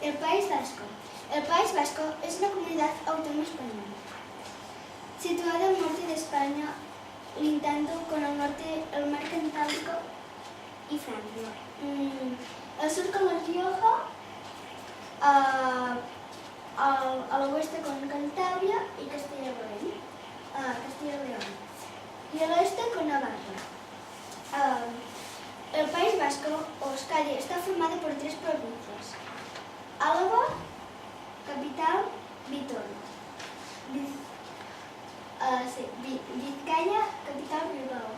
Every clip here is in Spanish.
El País Vasco. El País Vasco es una comunidad autónoma española, situada al norte de España, lindando con el norte el mar Cantábrico y Francia. Al sur con La Rioja, al oeste con Cantabria y Castilla y León, y al oeste con Navarra. El País Vasco, o Euskadi, está formado por 3 provincias: Álava, capital, Vitoria; Vizcaya, capital, Bilbao;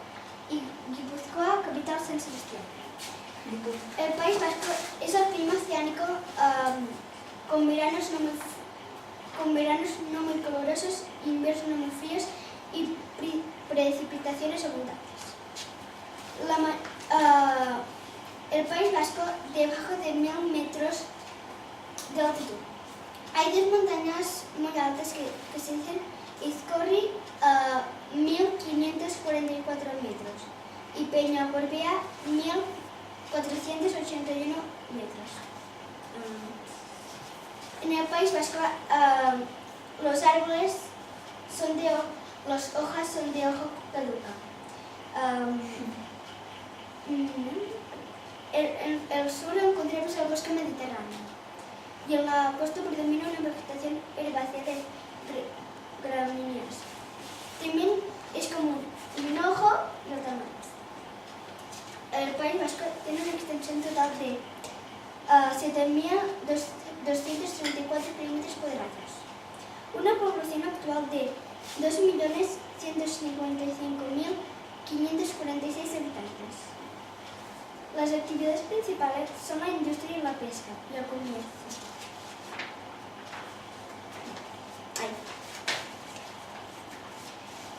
y Guipúzcoa, capital, San Sebastián. El País Vasco es el clima oceánico con veranos no muy calurosos, inviernos no muy fríos y precipitaciones abundantes. El País Vasco, debajo de 1000 metros de altitud. Hay 2 montañas muy altas que se dicen Izkorri, 1544 metros, y Peña Gorbea, 1481 metros. En el País Vasco, los árboles las hojas son de hoja caduca. En el sur encontramos el bosque mediterráneo, y en la costa predomina una vegetación herbácea de gramíneas. También es común hinojo y hortalizas. El País Vasco tiene una extensión total de 7.234 kilómetros cuadrados, una población actual de 2.155.546 habitantes. Las actividades principales son la industria y la pesca y el comercio.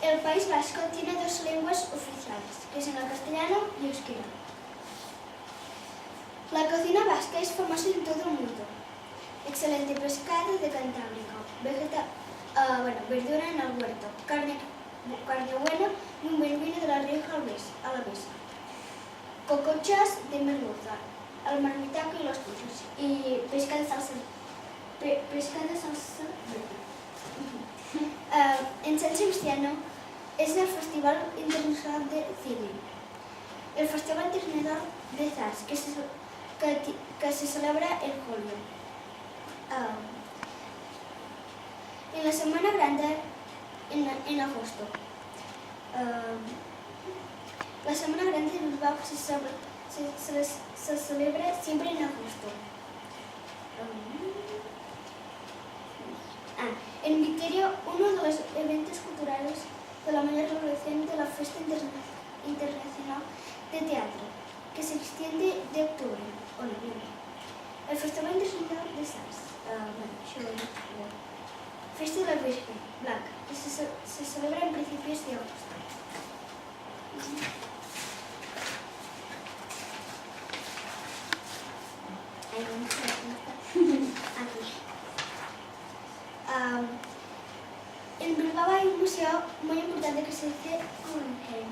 El País Vasco tiene 2 lenguas oficiales, que son el castellano y euskera. La cocina vasca es famosa en todo el mundo. Excelente pescado de Cantábrico, verdura en el huerto, carne buena y un buen vino de La Rioja Alavesa. Cocochas de merluza, el marmitaco y los puchos, y pesca de salsa verde. En San Sebastián es el Festival Internacional de Cine, el Festival Internacional de Zas, que se celebra en julio. En la Semana Grande, en agosto. La Semana Grande de Bilbao se celebra siempre en agosto. En Vitoria, uno de los eventos culturales de la mayor celebración de la Fiesta Internacional de Teatro, que se extiende de octubre o noviembre. El Festival Internacional de Sants, Fiesta de la Virgen Blanca, que se celebra en principios de agosto. En Bilbao hay un museo muy importante que se dice Guggenheim.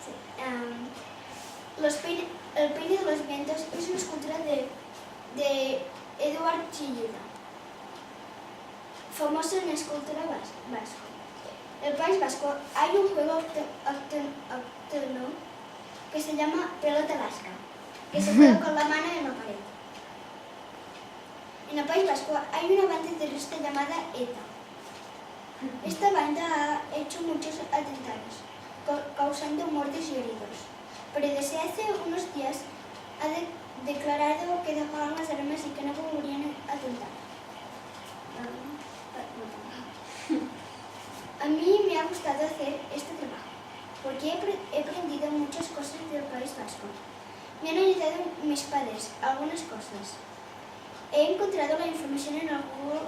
Sí. El peine de los vientos es una escultura de Eduard Chillida, famoso en la escultura vasco. En el País Vasco hay un juego autónomo que se llama pelota vasca, que se juega con la mano en la pared. En el País Vasco hay una banda terrorista llamada ETA. Esta banda ha hecho muchos atentados, causando muertes y heridos, pero desde hace unos días ha declarado que dejaban las armas y que no volverían a atentar. A mí me ha gustado hacer este trabajo, porque he aprendido muchas cosas del País Vasco. Me han ayudado mis padres algunas cosas. He encontrado la información en el Google